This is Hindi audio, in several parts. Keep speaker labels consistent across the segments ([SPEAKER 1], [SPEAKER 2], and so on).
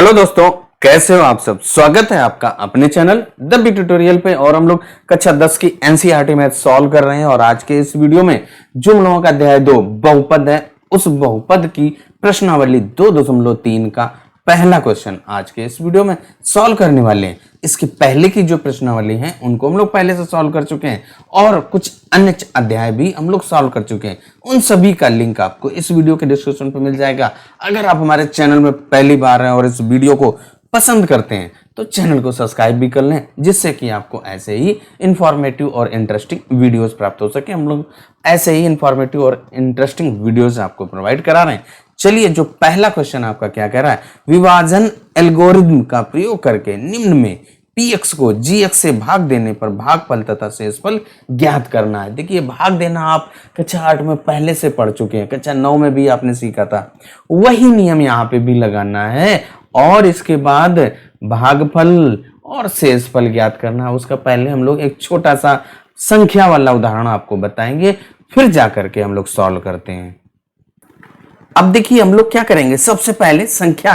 [SPEAKER 1] हेलो दोस्तों, कैसे हो आप सब। स्वागत है आपका अपने चैनल द बी ट्यूटोरियल पे। और हम लोग कक्षा 10 की एनसीईआरटी मैथ सॉल्व कर रहे हैं। और आज के इस वीडियो में जो हम लोगों का अध्याय 2 बहुपद है, उस बहुपद की प्रश्नावली 2.3 का पहला क्वेश्चन आज के इस वीडियो में सॉल्व करने वाले हैं। इसके पहले की जो प्रश्नावली है उनको हम लोग पहले से सॉल्व कर चुके हैं और कुछ अन्य अध्याय भी हम लोग सॉल्व कर चुके हैं। उन सभी का लिंक आपको इस वीडियो के डिस्क्रिप्शन पे मिल जाएगा। अगर आप हमारे चैनल में पहली बार हैं और इस वीडियो को पसंद करते हैं तो चैनल को सब्सक्राइब भी कर लें, जिससे कि आपको ऐसे ही इंफॉर्मेटिव और इंटरेस्टिंग वीडियोस प्राप्त हो सके। हम लोग ऐसे ही इंफॉर्मेटिव और इंटरेस्टिंग वीडियोस आपको प्रोवाइड करा रहे हैं। चलिए, जो पहला क्वेश्चन आपका क्या कह रहा है, विभाजन एल्गोरिथम का प्रयोग करके निम्न में px को gx से भाग देने पर भागफल तथा शेषफल ज्ञात करना है। देखिए, भाग देना आप कक्षा 8 में पहले से पढ़ चुके हैं, कक्षा 9 में भी आपने सीखा था। वही नियम यहाँ पे भी लगाना है और इसके बाद भागफल और शेषफल ज्ञात करना है। उसका पहले हम लोग एक छोटा सा संख्या वाला उदाहरण आपको बताएंगे, फिर जाकर के हम लोग सॉल्व करते हैं। अब देखिए, हम लोग क्या करेंगे, सबसे पहले संख्या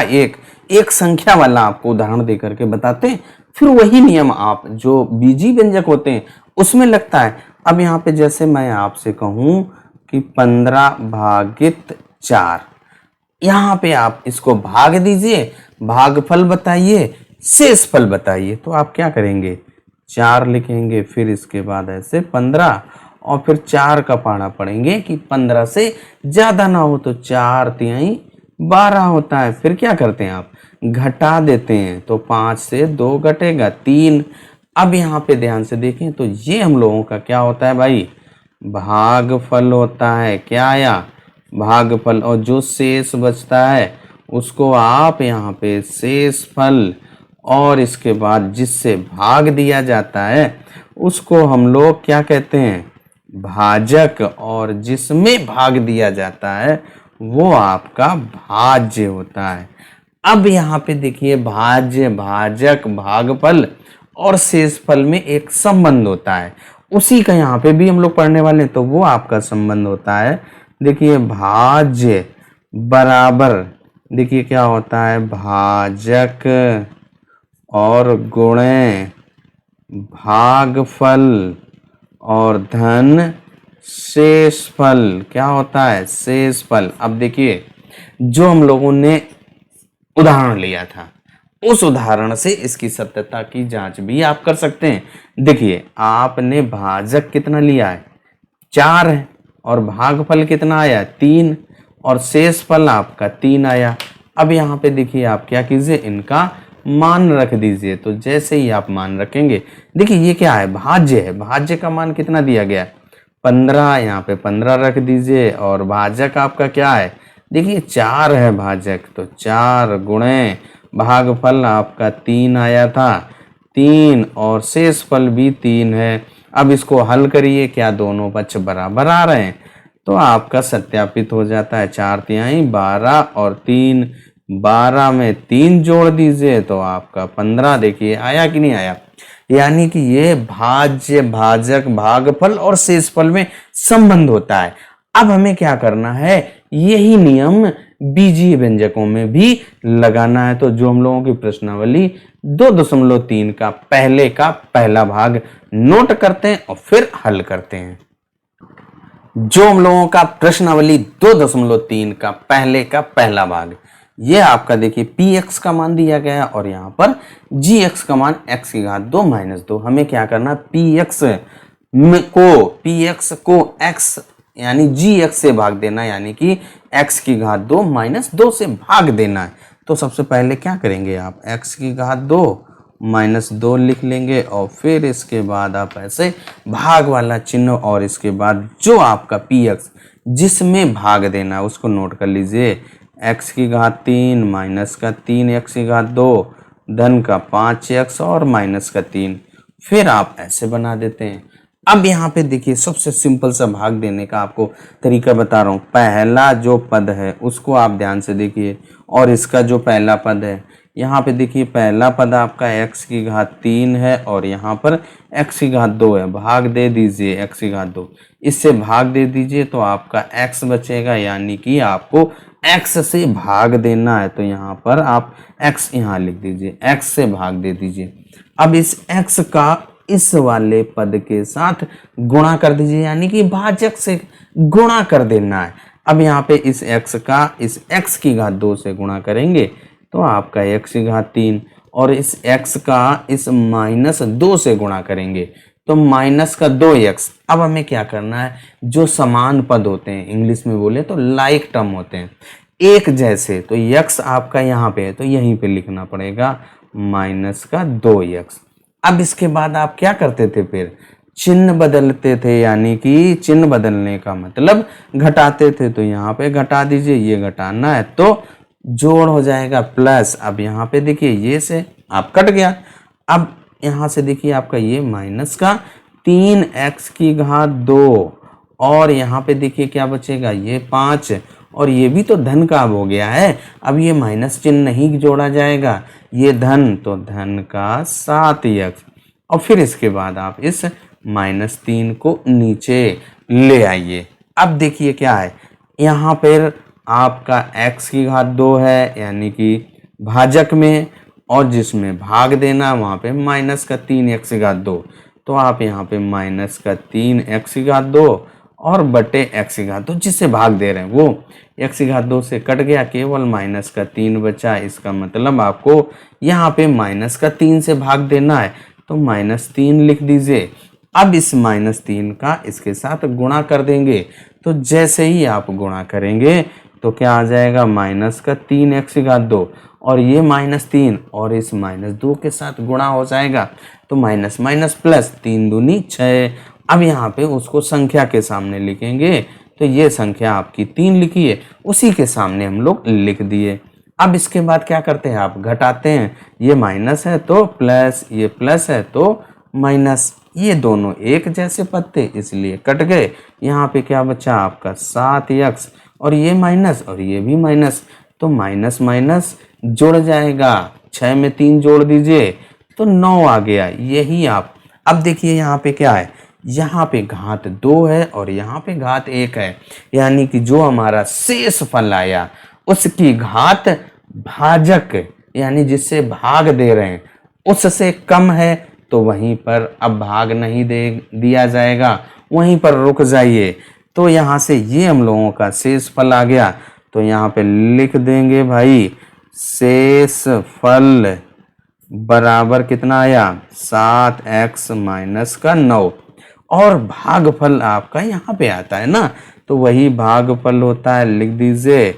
[SPEAKER 1] एक संख्या वाला आपको उदाहरण देकर के बताते हैं, फिर वही नियम आप जो बीजी व्यंजक होते हैं उसमें लगता है। अब यहाँ पे जैसे मैं आपसे कहूं कि 15 भागित 4, यहाँ पे आप इसको भाग दीजिए, भागफल बताइए, शेषफल बताइए। तो आप क्या करेंगे, 4 लिखेंगे, फिर इसके बाद ऐसे 15 और फिर 4 का पहाड़ा पढ़ेंगे कि 15 से ज्यादा ना हो तो 4 तिहाई 12 होता है। फिर क्या करते हैं, आप घटा देते हैं तो 5 से 2 घटेगा 3। अब यहाँ पे ध्यान से देखें तो ये हम लोगों का क्या होता है भाई, भागफल होता है। क्या आया, भागफल। और जो शेष बचता है उसको आप यहाँ पे शेषफल, और इसके बाद जिससे भाग दिया जाता है उसको हम लोग क्या कहते हैं, भाजक। और जिसमें भाग दिया जाता है वो आपका भाज्य होता है। अब यहाँ पे देखिए, भाज्य, भाजक, भागफल और शेषफल में एक संबंध होता है, उसी का यहाँ पे भी हम लोग पढ़ने वाले हैं। तो वो आपका संबंध होता है, देखिए, भाज्य बराबर, देखिए क्या होता है, भाजक और गुणे भागफल और धन शेषफल। क्या होता है, शेषफल। अब देखिए, जो हम लोगों ने उदाहरण लिया था उस उदाहरण से इसकी सत्यता की जांच भी आप कर सकते हैं। देखिए, आपने भाजक कितना लिया है, 4 है, और भागफल कितना आया, 3, और शेषफल आपका 3 आया। अब यहाँ पे देखिए, आप क्या कीजिए, इनका मान रख दीजिए। तो जैसे ही आप मान रखेंगे, देखिए ये क्या है, भाज्य है। भाज्य का मान कितना दिया गया, 15, यहाँ पे 15 रख दीजिए। और भाजक आपका क्या है, देखिए 4 है भाजक, तो 4 गुणे भागफल आपका 3 आया था, 3, और शेषफल भी 3 है। अब इसको हल करिए, क्या दोनों पक्ष बराबर आ रहे हैं, तो आपका सत्यापित हो जाता है। 4 तिहाई 12 और 3, 12 में 3 जोड़ दीजिए तो आपका 15। देखिए आया कि नहीं आया, यानी कि ये भाज्य, भाजक, भागफल और शेषफल में संबंध होता है। अब हमें क्या करना है, यही नियम बीजीय व्यंजकों में भी लगाना है। तो जो हम लोगों की प्रश्नावली 2.3 का पहला भाग नोट करते हैं और फिर हल करते हैं। जो हम लोगों का प्रश्नावली 2.3 का पहला भाग, ये आपका देखिए px का मान दिया गया है और यहाँ पर gx का मान x की घात 2 - 2। हमें क्या करना, px को x यानी gx से भाग देना, यानी कि x की घात 2 - 2 से भाग देना है। तो सबसे पहले क्या करेंगे, आप x की घात 2 - 2 लिख लेंगे और फिर इसके बाद आप ऐसे भाग वाला चिन्ह, और इसके बाद जो आपका px जिसमें भाग देना है उसको नोट कर लीजिए। x की घात 3 माइनस का 3 x की घात 2 धन का 5x और माइनस का 3, फिर आप ऐसे बना देते हैं। अब यहाँ पे देखिए, सबसे सिंपल सा भाग देने का आपको तरीका बता रहा हूँ। पहला जो पद है उसको आप ध्यान से देखिए, और इसका जो पहला पद है यहाँ पे देखिए पहला पद आपका x की घात 3 है और यहाँ पर x की घात 2 है, भाग दे दीजिए x की घात 2, इससे भाग दे दीजिए तो आपका x बचेगा, यानी कि आपको x से भाग देना है। तो यहाँ पर आप x यहाँ लिख दीजिए, x से भाग दे दीजिए। अब इस x का इस वाले पद के साथ गुणा कर दीजिए, यानी कि भाजक से गुणा कर देना है। अब यहाँ पे इस x का इस x की घात 2 से गुणा करेंगे तो आपका x की घात 3, और इस x का इस -2 से गुणा करेंगे तो माइनस का 2x। अब हमें क्या करना है, जो समान पद होते हैं, इंग्लिश में बोले तो लाइक टर्म होते हैं, एक जैसे, तो x आपका यहाँ पे है तो यहीं पे लिखना पड़ेगा माइनस का 2x। अब इसके बाद आप क्या करते थे, फिर चिन्ह बदलते थे, यानी कि चिन्ह बदलने का मतलब घटाते थे। तो यहाँ पे घटा दीजिए, ये घटाना है तो जोड़ हो जाएगा प्लस। अब यहाँ पे देखिए ये से आप कट गया। अब यहाँ से देखिए आपका ये माइनस का 3x की घात 2, और यहाँ पे देखिए क्या बचेगा, ये 5, और ये भी तो धन का अब हो गया है। अब ये माइनस चिन्ह नहीं जोड़ा जाएगा, ये धन, तो धन का 7x। और फिर इसके बाद आप इस -3 को नीचे ले आइए। अब देखिए क्या है, यहाँ पर आपका x की घात 2 है, यानी कि भाजक में, और जिसमें भाग देना वहाँ पे माइनस का 3x की घात 2, तो आप यहाँ पे माइनस का 3x की घात 2 और बटे x की घात 2, जिससे भाग दे रहे हैं वो x की घात 2 से कट गया, केवल माइनस का 3 बचा। इसका मतलब आपको यहाँ पे माइनस का 3 से भाग देना है, तो -3 लिख दीजिए। अब इस -3 का इसके साथ गुणा कर देंगे, तो जैसे ही आप गुणा करेंगे तो क्या आ जाएगा, माइनस का 3x की घात 2, और ये -3 और इस -2 के साथ गुणा हो जाएगा, तो माइनस माइनस प्लस, 3 दूनी 6। अब यहाँ पे उसको संख्या के सामने लिखेंगे, तो ये संख्या आपकी 3 लिखी है, उसी के सामने हम लोग लिख दिए। अब इसके बाद क्या करते हैं, आप घटाते हैं, ये माइनस है तो प्लस, ये प्लस है तो माइनस, ये दोनों एक जैसे पद थे इसलिए कट गए। यहाँ पे क्या बचा आपका 7x, और ये माइनस और ये भी माइनस, तो माइनस माइनस जुड़ जाएगा, 6 में 3 जोड़ दीजिए तो 9 आ गया। यही आप अब देखिए यहाँ पे क्या है, यहाँ पे घात 2 है और यहाँ पे घात 1 है, यानी कि जो हमारा शेष फल आया उसकी घात भाजक, यानी जिससे भाग दे रहे हैं उससे कम है, तो वहीं पर अब भाग नहीं दे दिया जाएगा, वहीं पर रुक जाइए। तो यहाँ से ये हम लोगों का शेष फल आ गया, तो यहाँ पे लिख देंगे भाई शेष फल बराबर कितना आया, 7x माइनस का 9, और भागफल आपका यहाँ पे आता है ना, तो वही भागफल होता है, लिख दीजिए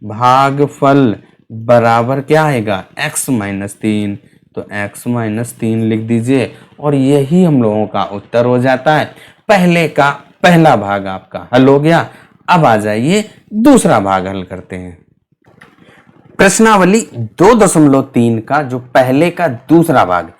[SPEAKER 1] भागफल बराबर क्या आएगा, x -3, तो x -3 लिख दीजिए, और यही हम लोगों का उत्तर हो जाता है। पहले का पहला भाग आपका हल हो गया। अब आ जाइए दूसरा भाग हल करते हैं। प्रश्नावली 2.3 का जो पहले का दूसरा भाग,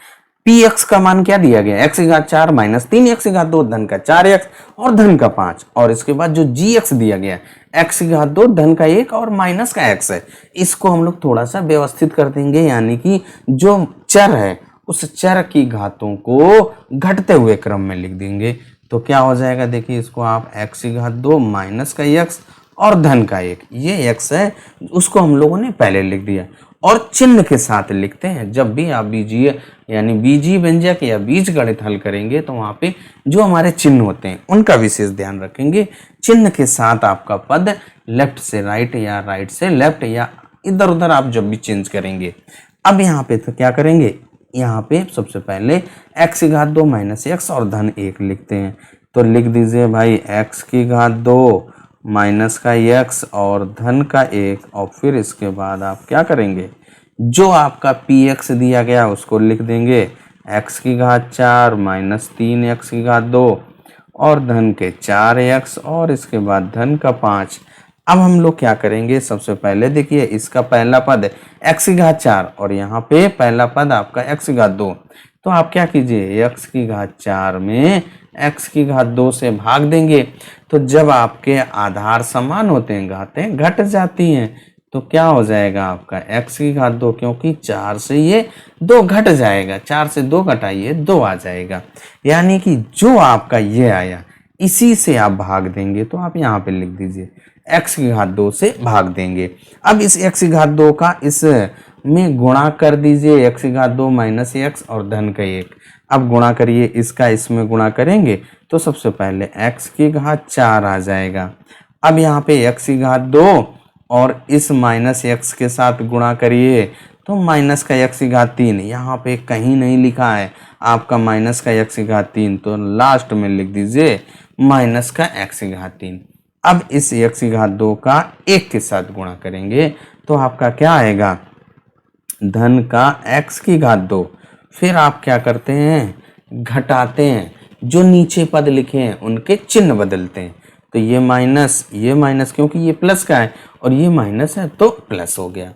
[SPEAKER 1] px का मान क्या दिया गया, x की घात 4 -3x की घात 2 धन का 4x और धन का 5, और इसके बाद जो gx दिया गया x की घात 2 धन का 1 और माइनस का x है। इसको हम लोग थोड़ा सा व्यवस्थित कर देंगे, यानी कि जो चर है उस चर की घातों को घटते हुए क्रम में लिख देंगे। तो क्या हो जाएगा, देखिए इसको आप x की घात 2 माइनस का x और धन का 1, ये x है, उसको हम लोगों ने पहले लिख दिया, और चिन्ह के साथ लिखते हैं। जब भी आप बीजीय यानी बीजीय व्यंजक या बीज गणित हल करेंगे तो वहाँ पे जो हमारे चिन्ह होते हैं उनका विशेष ध्यान रखेंगे। चिन्ह के साथ आपका पद लेफ्ट से राइट या राइट से लेफ्ट या इधर उधर आप जब भी चेंज करेंगे। अब यहाँ पे तो क्या करेंगे, यहाँ पे सबसे पहले x की घात 2 माइनस x और धन 1 लिखते हैं, तो लिख दीजिए भाई x की घात 2 माइनस का x और धन का 1, और फिर इसके बाद आप क्या करेंगे, जो आपका px दिया गया उसको लिख देंगे, x की घात 4 माइनस 3x की घात 2 और धन के 4x, और इसके बाद धन का 5। अब हम लोग क्या करेंगे, सबसे पहले देखिए इसका पहला पद x की घात 4 और यहाँ पे पहला पद आपका x की घात 2, तो आप क्या कीजिए, x की घात 4 में x की घात 2 से भाग देंगे। तो जब आपके आधार समान होते हैं घातें घट जाती हैं, तो क्या हो जाएगा आपका x की घात 2, क्योंकि 4 से ये 2 घट जाएगा, 4 से 2 घटाइए 2 आ जाएगा। यानी कि जो आपका ये आया इसी से आप भाग देंगे, तो आप यहाँ पे लिख दीजिए x की घात 2 से भाग देंगे। अब इस x की घात 2 का इस में गुणा कर दीजिए, x की घात 2 माइनस x और धन का 1। अब गुणा करिए, इसका इसमें गुणा करेंगे तो सबसे पहले x की घात 4 आ जाएगा। अब यहाँ पे x की घात 2 और इस माइनस x के साथ गुणा करिए तो माइनस का x की घात 3, यहाँ पे कहीं नहीं लिखा है आपका माइनस का x की घात 3, तो लास्ट में लिख दीजिए माइनस का x की घात 3। अब इस x की घात 2 का 1 के साथ गुणा करेंगे तो आपका क्या आएगा, धन का x की घात 2। फिर आप क्या करते हैं, घटाते हैं, जो नीचे पद लिखे हैं उनके चिन्ह बदलते हैं। तो ये माइनस क्योंकि ये प्लस का है और ये माइनस है तो प्लस हो गया।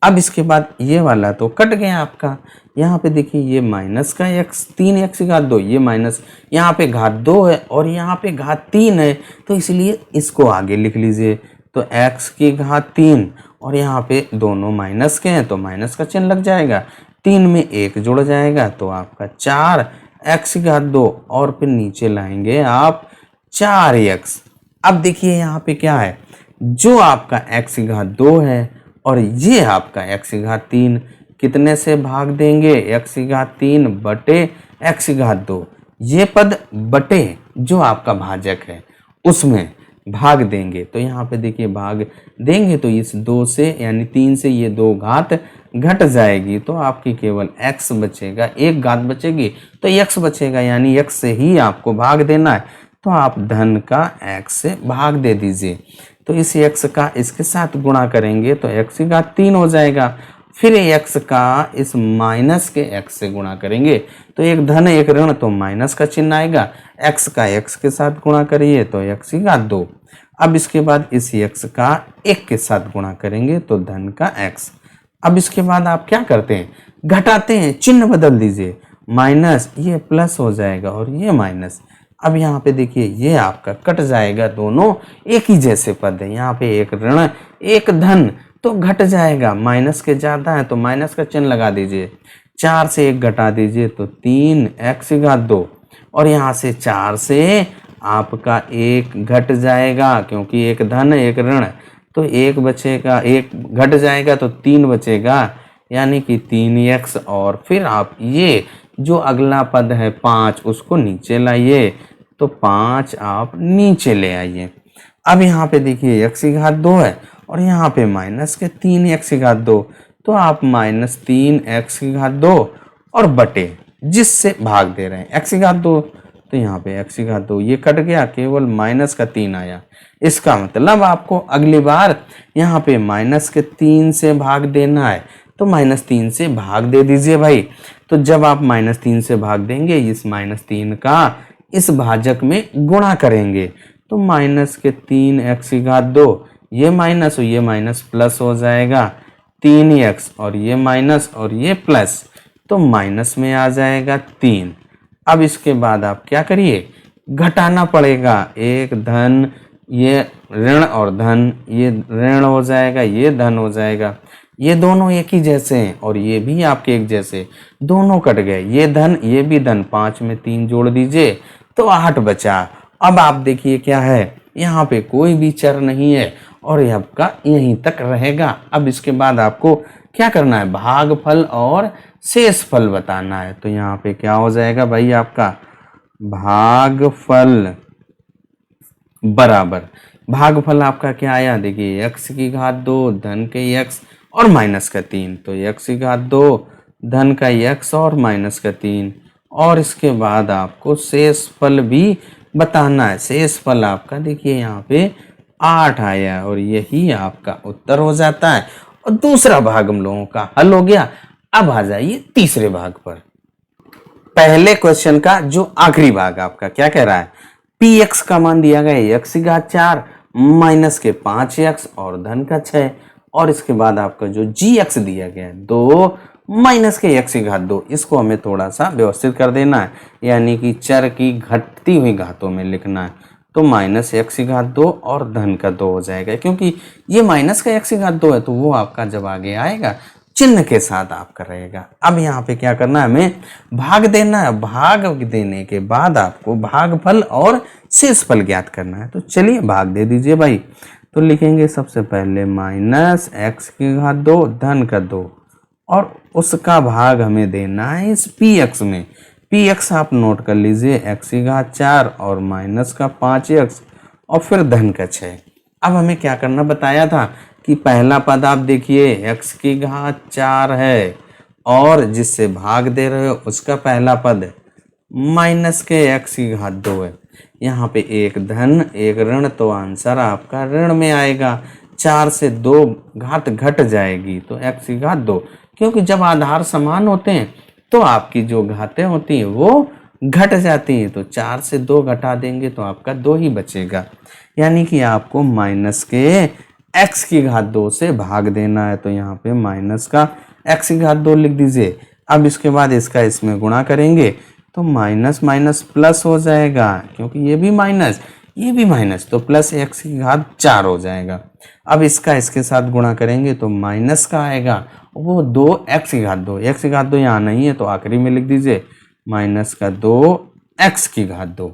[SPEAKER 1] अब इसके बाद ये वाला तो कट गया आपका। यहाँ पे देखिए ये माइनस का x 3x की घात 2, ये माइनस, यहाँ पे घात 2 है और यहाँ पे घात 3 है, तो इसलिए इसको आगे लिख लीजिए। तो x की घात 3 और यहाँ पे दोनों माइनस के हैं तो माइनस का चिन्ह लग जाएगा, 3 में 1 जुड़ जाएगा तो आपका 4x की घात 2 और फिर नीचे लाएंगे आप 4x। अब देखिए यहाँ पे क्या है, जो आपका x की घात 2 है और ये आपका x की घात 3 कितने से भाग देंगे, x की घात 3 बटे x की घात 2, ये पद बटे जो आपका भाजक है उसमें भाग देंगे। तो यहाँ पे देखिए भाग देंगे तो इस 2 से यानी 3 से ये 2 घात घट जाएगी तो आपकी केवल x बचेगा, एक घात बचेगी तो x बचेगा, यानी x से ही आपको भाग देना है। तो आप धन का x से भाग दे दीजिए। तो इस x का इसके साथ गुणा करेंगे तो x की घात 3 हो जाएगा। फिर x का इस माइनस के x से गुणा करेंगे तो एक धन एक ऋण तो माइनस का चिन्ह आएगा, x का x के साथ गुणा करिए तो x की घात 2। अब इसके बाद इस x का 1 के साथ गुणा करेंगे तो धन का x। अब इसके बाद आप क्या करते हैं, घटाते हैं, चिन्ह बदल दीजिए, माइनस ये प्लस हो जाएगा और ये माइनस। अब यहाँ पे देखिए ये आपका कट जाएगा, दोनों एक ही जैसे पद है, यहाँ पे एक ऋण एक धन तो घट जाएगा, माइनस के ज्यादा है तो माइनस का चिन्ह लगा दीजिए, 4 से 1 घटा दीजिए तो 3x की घात 2 और यहाँ से 4 से आपका 1 घट जाएगा क्योंकि एक धन एक ऋण तो 1 बचेगा, 1 घट जाएगा तो 3 बचेगा यानी कि 3x। और फिर आप ये जो अगला पद है 5 उसको नीचे लाइए तो 5 आप नीचे ले आइए। अब यहाँ पे देखिए x की घात 2 है और यहाँ पे माइनस के 3x की घात 2 तो आप माइनस 3x की घात 2 और बटे जिससे भाग दे रहे हैं x की घात 2, तो यहाँ पे x की घात 2 ये कट गया, केवल माइनस का 3 आया। इसका मतलब आपको अगली बार यहाँ पे माइनस के 3 से भाग देना है तो माइनस 3 से भाग दे दीजिए भाई। तो जब आप माइनस 3 से भाग देंगे इस माइनस 3 का इस भाजक में गुणा करेंगे तो माइनस के 3x की घात 2, ये माइनस और ये माइनस प्लस हो जाएगा, 3x और ये प्लस तो माइनस में आ जाएगा 3। अब इसके बाद आप क्या करिए, घटाना पड़ेगा, एक धन ये ऋण और धन, ये ऋण हो जाएगा ये धन हो जाएगा, ये दोनों एक ही जैसे हैं और ये भी आपके एक जैसे, दोनों कट गए, ये धन ये भी धन, 5 में 3 जोड़ दीजिए तो 8 बचा। अब आप देखिए क्या है, यहाँ पे कोई भी चर नहीं है और ये आपका यहीं तक रहेगा। अब इसके बाद आपको क्या करना है, भागफल और शेषफल बताना है। तो यहाँ पे क्या हो जाएगा भाई, आपका भागफल बराबर, भागफल आपका क्या आया, देखिए x की घात 2 धन के x और माइनस का 3, तो x की घात 2 धन का x और माइनस का 3। और इसके बाद आपको शेषफल भी बताना है। शेषफल आपका देखिए यहाँ पे 8 आया और यही आपका उत्तर हो जाता है और दूसरा भाग हम लोगों का हल हो गया। अब आ जाइए तीसरे भाग पर। पहले क्वेश्चन का जो आखिरी भाग आपका क्या कह रहा है, px का मान दिया गया x की घात 4 माइनस के 5x और धन का 6 और इसके बाद आपका जो gx दिया गया है 2 माइनस के x की घात 2, इसको हमें थोड़ा सा व्यवस्थित कर देना है, यानी कि चर की घटती हुई घातों में लिखना है। तो माइनस एक्स की घात 2 और धन का 2 हो जाएगा, क्योंकि ये माइनस का एक्स की घात 2 है तो वो आपका जब आगे आएगा चिन्ह के साथ आपका रहेगा। अब यहाँ पे क्या करना है, हमें भाग देना है। भाग देने के बाद आपको भागफल और शेषफल ज्ञात करना है। तो चलिए भाग दे दीजिए भाई। तो लिखेंगे सबसे पहले माइनस एक्स की घात 2 धन का 2 और उसका भाग हमें देना है इस पी एक्स में। पी एक्स आप नोट कर लीजिए, एक्स की घात 4 और माइनस का 5x और फिर धन का 6। अब हमें क्या करना बताया था कि पहला पद आप देखिए एक्स की घात 4 है और जिससे भाग दे रहे हो उसका पहला पद माइनस के एक्स की घात 2 है। यहाँ पे एक धन एक ऋण, तो आंसर आपका ऋण में आएगा। 4 से 2 घात घट जाएगी तो एक्स की घात 2, क्योंकि जब आधार समान होते हैं तो आपकी जो घातें होती हैं वो घट जाती हैं। तो 4 से 2 घटा देंगे तो आपका 2 ही बचेगा, यानी कि आपको माइनस के एक्स की घात 2 से भाग देना है। तो यहाँ पे माइनस का एक्स की घात 2 लिख दीजिए। अब इसके बाद इसका इसमें गुणा करेंगे तो माइनस माइनस प्लस हो जाएगा, क्योंकि ये भी माइनस ये भी माइनस, तो प्लस एक्स की घात 4 हो जाएगा। अब इसका इसके साथ गुणा करेंगे तो माइनस का आएगा वो 2 एक्स की घात 2। एक्स की घात 2 यहाँ नहीं है तो आखिरी में लिख दीजिए माइनस का 2 एक्स की घात 2।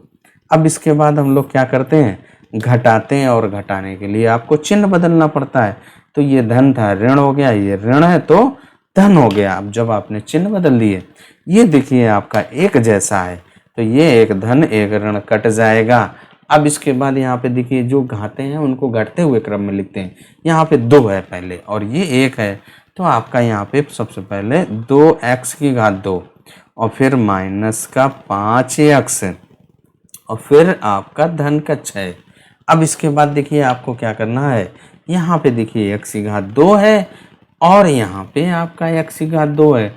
[SPEAKER 1] अब इसके बाद हम लोग क्या करते हैं, घटाते हैं और घटाने के लिए आपको चिन्ह बदलना पड़ता है। तो ये धन था ऋण हो गया, ये ऋण है तो धन हो गया। अब जब आपने चिन्ह बदल दिए, ये देखिए आपका एक जैसा है तो ये एक धन एक ऋण कट जाएगा। अब इसके बाद यहाँ पे देखिए जो घाते हैं उनको घटते हुए क्रम में लिखते हैं। यहाँ पे 2 है पहले और ये 1 है, तो आपका यहाँ पे सबसे पहले 2x की घात 2 और फिर माइनस का 5x और फिर आपका धन का 6। अब इसके बाद देखिए आपको क्या करना है, यहाँ पे देखिए x की घात 2 है और यहाँ पे आपका x की घात 2 है।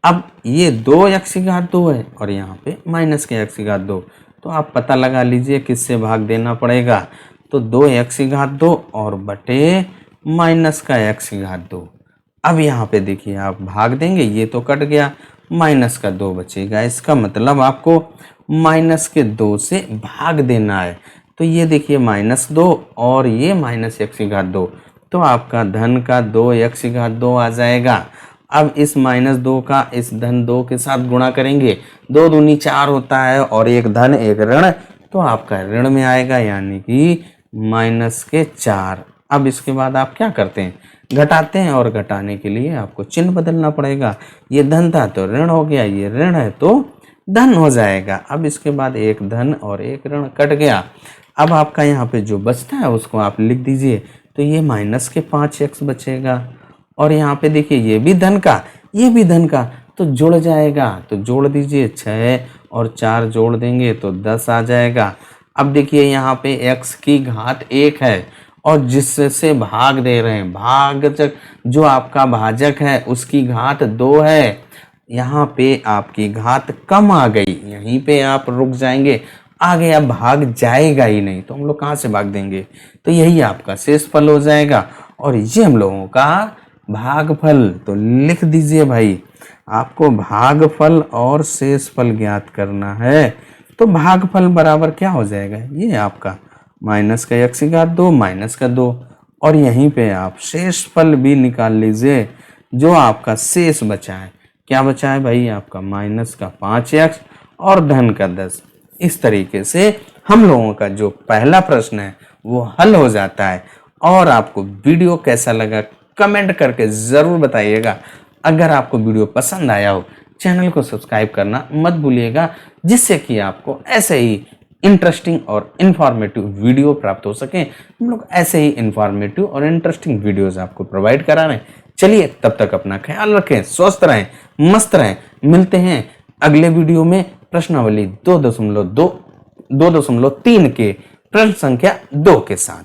[SPEAKER 1] अब ये 2x की घात 2 है और यहाँ पे माइनस के x की घात 2, तो आप पता लगा लीजिए किससे भाग देना पड़ेगा। तो 2x की घात 2 और बटे माइनस का x की घात 2। अब यहाँ पे देखिए आप भाग देंगे, ये तो कट गया, माइनस का 2 बचेगा। इसका मतलब आपको माइनस के 2 से भाग देना है। तो ये देखिए -2 और ये माइनस एक्स की घात 2, तो आपका धन का 2x की घात 2 आ जाएगा। अब इस -2 का इस धन 2 के साथ गुणा करेंगे, 2 दूनी 4 होता है और एक धन एक ऋण, तो आपका ऋण में आएगा, यानी कि माइनस के 4। अब इसके बाद आप क्या करते हैं, घटाते हैं और घटाने के लिए आपको चिन्ह बदलना पड़ेगा। ये धन था तो ऋण हो गया, ये ऋण है तो धन हो जाएगा। अब इसके बाद एक धन और एक ऋण कट गया। अब आपका यहाँ पे जो बचता है उसको आप लिख दीजिए। तो ये माइनस के 5x बचेगा और यहाँ पे देखिए ये भी धन का ये भी धन का, तो जुड़ जाएगा। तो जोड़ दीजिए, 6 और 4 जोड़ देंगे तो 10 आ जाएगा। अब देखिए यहाँ पे x की घात 1 है और जिससे भाग दे रहे हैं, भाजक जो आपका भाजक है उसकी घात 2 है। यहाँ पे आपकी घात कम आ गई, यहीं पे आप रुक जाएंगे, आगे अब भाग जाएगा ही नहीं, तो हम लोग कहाँ से भाग देंगे, तो यही आपका शेषफल हो जाएगा और ये हम लोगों का भागफल। तो लिख दीजिए भाई, आपको भागफल और शेषफल ज्ञात करना है। तो भागफल बराबर क्या हो जाएगा, ये आपका माइनस का x की घात 2 माइनस का 2 और यहीं पे आप शेषफल भी निकाल लीजिए। जो आपका शेष बचा है, क्या बचा है भाई, आपका माइनस का 5x और धन का 10। इस तरीके से हम लोगों का जो पहला प्रश्न है वो हल हो जाता है। और आपको वीडियो कैसा लगा कमेंट करके ज़रूर बताइएगा। अगर आपको वीडियो पसंद आया हो, चैनल को सब्सक्राइब करना मत भूलिएगा, जिससे कि आपको ऐसे ही इंटरेस्टिंग और इन्फॉर्मेटिव वीडियो प्राप्त हो सके। हम लोग ऐसे ही इन्फॉर्मेटिव और इंटरेस्टिंग वीडियोस आपको प्रोवाइड करा रहे हैं। चलिए तब तक अपना ख्याल रखें, स्वस्थ रहें, मस्त रहें। मिलते हैं अगले वीडियो में प्रश्नावली 2.3 के प्रश्न संख्या 2 के साथ।